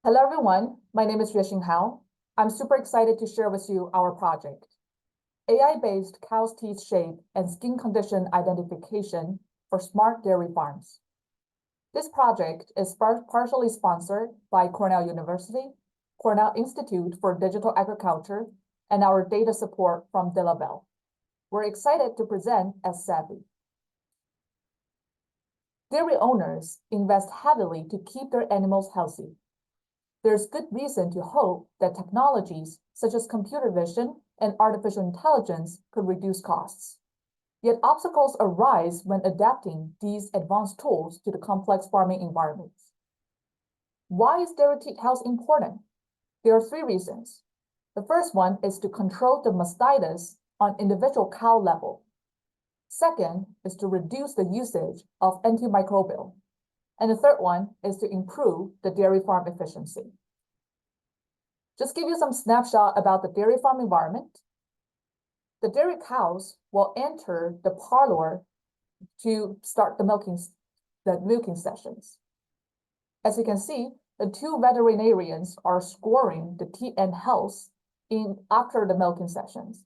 Hello, everyone. My name is Yuexing Hao. I'm super excited to share with you our project, AI-based cow's teeth shape and skin condition identification for smart dairy farms. This project is partially sponsored by Cornell University, Cornell Institute for Digital Agriculture, and our data support from De La Belle. We're excited to present as Savvy. Dairy owners invest heavily to keep their animals healthy. There's good reason to hope that technologies such as computer vision and artificial intelligence could reduce costs. Yet obstacles arise when adapting these advanced tools to the complex farming environments. Why is dairy teat health important? There are three reasons. The first one is to control the mastitis on individual cow level. Second is to reduce the usage of antimicrobial. And the third one is to improve the dairy farm efficiency. Just give you some snapshot about the dairy farm environment. The dairy cows will enter the parlor to start the milking sessions. As you can see, the two veterinarians are scoring the teat and health after the milking sessions.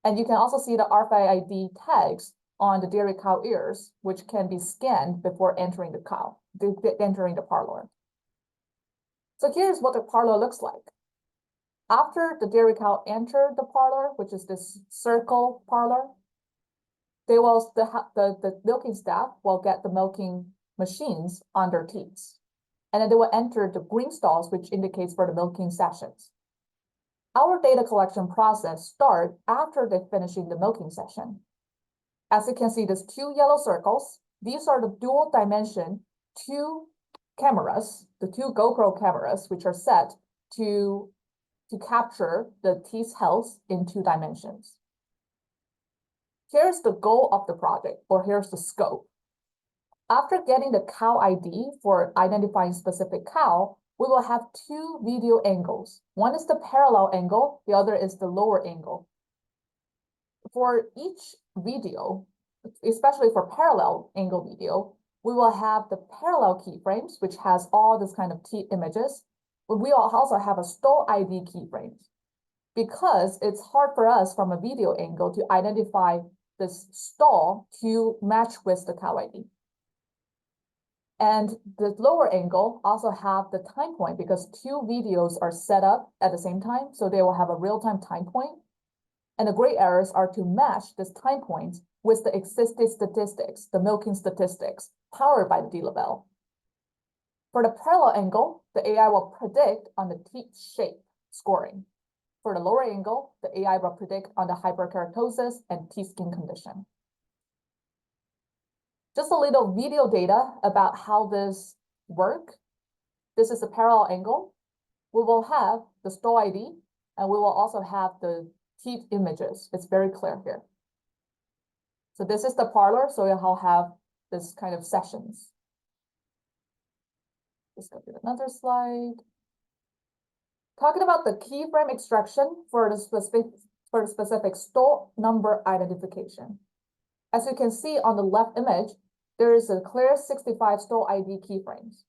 And you can also see the RFID tags on the dairy cow ears, which can be scanned before entering the parlor. So here's what the parlor looks like. After the dairy cow entered the parlor, which is this circle parlor, the milking staff will get the milking machines on their teats. And then they will enter the green stalls, which indicates for the milking sessions. Our data collection process starts after they're finishing the milking session. As you can see, there's two yellow circles. These are the dual dimension two cameras, the two GoPro cameras, which are set to capture the teeth's health in 2 dimensions. Here's the goal of the project, or here's the scope. After getting the cow ID for identifying specific cow, we will have 2 video angles. One is the parallel angle, the other is the lower angle. For each video, especially for parallel angle video, we will have the parallel keyframes, which has all this kind of teeth images. But we will also have a stall ID keyframes because it's hard for us from a video angle to identify this stall to match with the cow ID. And the lower angle also have the time point because 2 videos are set up at the same time, so they will have a real-time time point. And the gray areas are to match this time point with the existing statistics, the milking statistics, powered by the De La Belle. For the parallel angle, the AI will predict on the teat shape scoring. For the lower angle, the AI will predict on the hyperkeratosis and teeth skin condition. Just a little video data about how this works. This is a parallel angle. We will have the stall ID, and we will also have the teeth images. It's very clear here. So this is the parlor, so you'll have this kind of sessions. Let's go to another slide. Talking about the keyframe extraction for the specific stall number identification. As you can see on the left image, there is a clear 65 stall ID keyframes.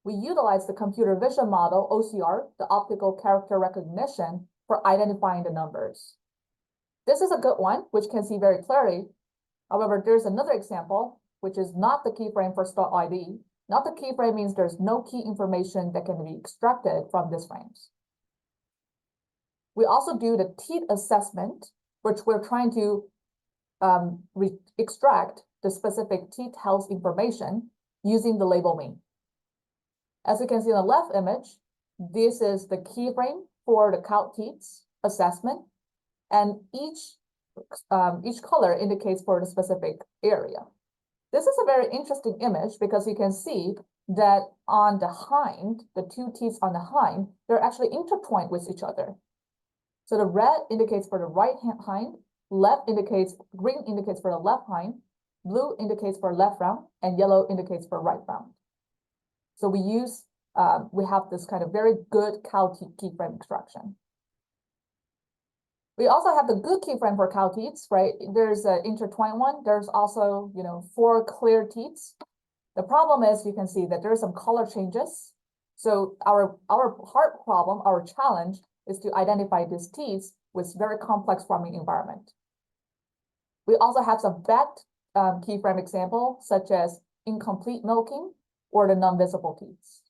We utilize the computer vision model, OCR, the optical character recognition, for identifying the numbers. This is a good one, which can see very clearly. However, there's another example, which is not the keyframe for stall ID. Not the keyframe means there's no key information that can be extracted from these frames. We also do the teat assessment, which we're trying to extract the specific teat health information using the label mean. As you can see in the left image, this is the keyframe for the cow teats assessment, and each color indicates for the specific area. This is a very interesting image because you can see that on the hind, the 2 teeth on the hind, they're actually intertwined with each other. So the red indicates for the right hind, green indicates for the left hind, blue indicates for left round, and yellow indicates for right round. So we have this kind of very good cow teat keyframe extraction. We also have the good keyframe for cow teats, right? There's an intertwined one. There's also, 4 clear teats. The problem is you can see that there are some color changes. So our hard problem, our challenge is to identify these teats with very complex farming environment. We also have some bad keyframe example, such as incomplete milking or the non-visible teats.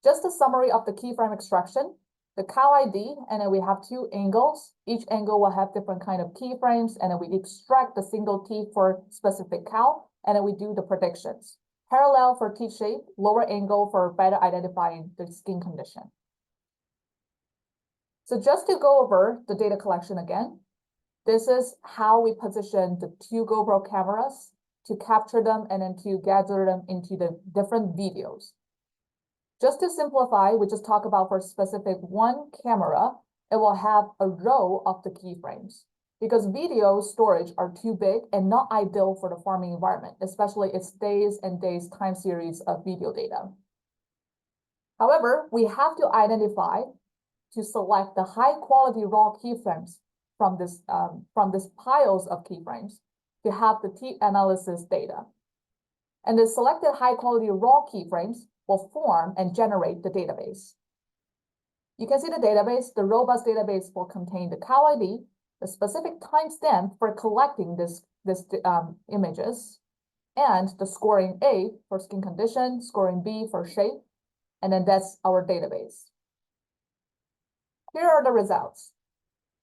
Just a summary of the keyframe extraction. The cow ID, and then we have two angles. Each angle will have different kind of keyframes, and then we extract the single teat for specific cow, and then we do the predictions. Parallel for teat shape, lower angle for better identifying the skin condition. So just to go over the data collection again, this is how we position the two GoPro cameras to capture them and then to gather them into the different videos. Just to simplify, we just talk about for specific one camera, it will have a row of the keyframes because video storage are too big and not ideal for the farming environment, especially its days and days time series of video data. However, we have to identify to select the high quality raw keyframes from this piles of keyframes to have the teat analysis data. And the selected high quality raw keyframes will form and generate the database. You can see the database. The robust database will contain the cow ID, the specific timestamp for collecting this images, and the scoring A for skin condition, scoring B for shape, and then that's our database. Here are the results.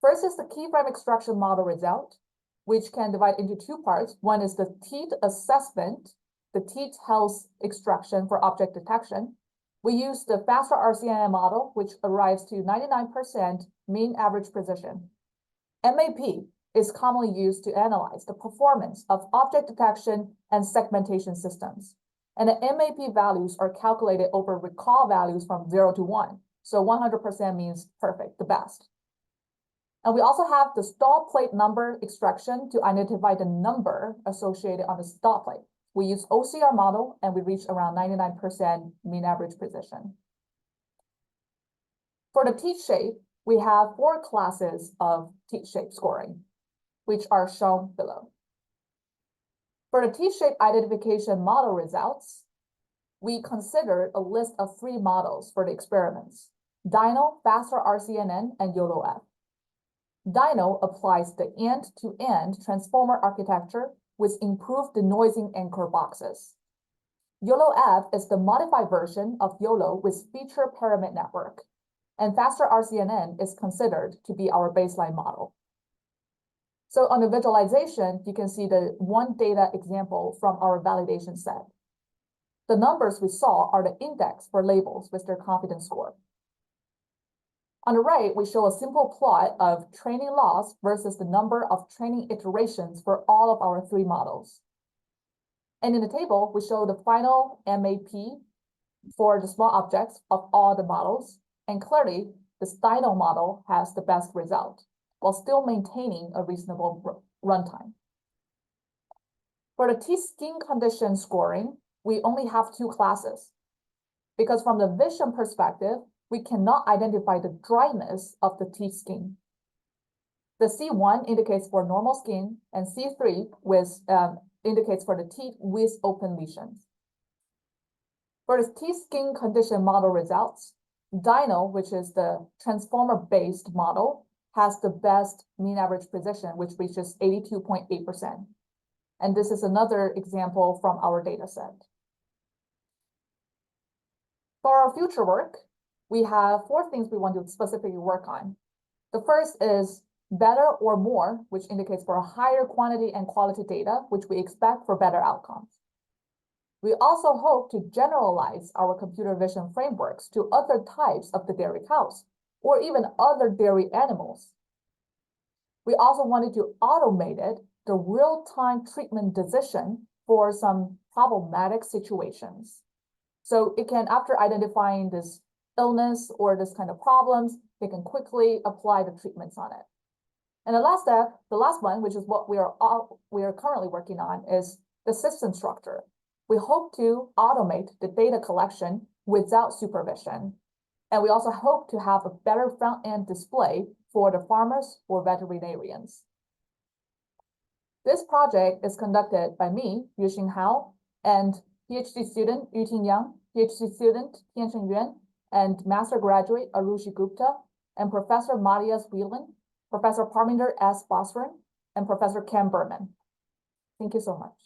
First is the keyframe extraction model result, which can divide into two parts. One is the teat assessment, the teat health extraction for object detection. We use the faster RCNN model, which arrives to 99% mean average precision. MAP is commonly used to analyze the performance of object detection and segmentation systems. And the MAP values are calculated over recall values from 0 to 1. So 100% means perfect, the best. And we also have the stall plate number extraction to identify the number associated on the stall plate. We use OCR model and we reach around 99% mean average precision. For the teat shape, we have 4 classes of teat shape scoring, which are shown below. For the teat shape identification model results, we considered a list of 3 models for the experiments: Dino, faster RCNN, and YOLO-F. Dino applies the end-to-end transformer architecture with improved denoising anchor boxes. YOLO-F is the modified version of YOLO with feature pyramid network, and faster RCNN is considered to be our baseline model. So on the visualization, you can see the one data example from our validation set. The numbers we saw are the index for labels with their confidence score. On the right, we show a simple plot of training loss versus the number of training iterations for all of our 3 models. And in the table, we show the final MAP for the small objects of all the models. And clearly, the Dino model has the best result, while still maintaining a reasonable runtime. For the teat skin condition scoring, we only have 2 classes, because from the vision perspective, we cannot identify the dryness of the teat skin. The C1 indicates for normal skin, and C3 indicates for the teat with open lesions. For the teat skin condition model results, Dino, which is the transformer-based model, has the best mean average precision, which reaches 82.8%. And this is another example from our data set. For our future work, we have 4 things we want to specifically work on. The first is better or more, which indicates for a higher quantity and quality data, which we expect for better outcomes. We also hope to generalize our computer vision frameworks to other types of the dairy cows, or even other dairy animals. We also wanted to automate it, the real-time treatment decision for some problematic situations. So it can, after identifying this illness or this kind of problems, they can quickly apply the treatments on it. And the last step, the last one, which is what we are currently working on, is the system structure. We hope to automate the data collection without supervision. And we also hope to have a better front-end display for the farmers or veterinarians. This project is conducted by me, Yuexing Hao, and PhD student Yuexing Hao, PhD student Tiansheng Yuan, and master graduate Arushi Gupta, and Professor Matthias Wieland, Professor Parminder S. Bosran, and Professor Ken Berman. Thank you so much.